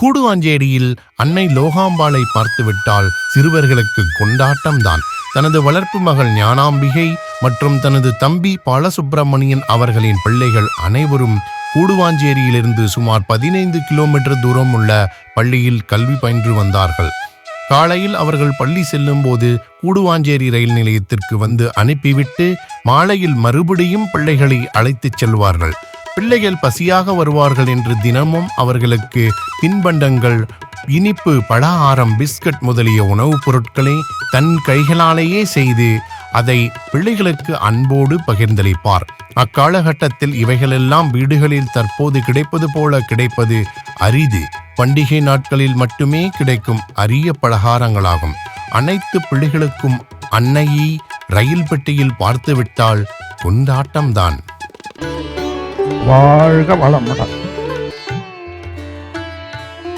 கூடுவாஞ்சேரியில் அன்னை லோகாம்பாளை பார்த்துவிட்டால் சிறுவர்களுக்கு கொண்டாட்டம்தான். தனது வளர்ப்பு மகள் ஞானாம்பிகை மற்றும் தனது தம்பி பாலசுப்பிரமணியன் அவர்களின் பிள்ளைகள் அனைவரும் கூடுவாஞ்சேரியிலிருந்து சுமார் 15 கிலோமீட்டர் தூரம் உள்ள பள்ளியில் கல்வி பயின்று வந்தார்கள். காலையில் அவர்கள் பள்ளி செல்லும் போது கூடுவாஞ்சேரி ரயில் நிலையத்திற்கு வந்து அனுப்பிவிட்டு மாலையில் மறுபடியும் பிள்ளைகளை அழைத்துச் செல்வார்கள். பிள்ளைகள் பசியாக வருவார்கள் என்று தினமும் அவர்களுக்கு தின்பண்டங்கள், இனிப்பு, பலகாரம், பிஸ்கட் முதலிய உணவுப் பொருட்களை தன் கைகளாலேயே செய்து அதை பிள்ளைகளுக்கு அன்போடு பகிர்ந்தளிப்பார். அக்காலகட்டத்தில் இவைகளெல்லாம் வீடுகளில் தற்போது கிடைப்பது போல கிடைப்பது அரிது. பண்டிகை நாட்களில் மட்டுமே கிடைக்கும் அரிய பலகாரங்களாகும். அனைத்து பிள்ளைகளுக்கும் அன்னையை ரயில் பெட்டியில் பார்த்துவிட்டால் கொண்டாட்டம்தான். வாழ்க வளமுடன்.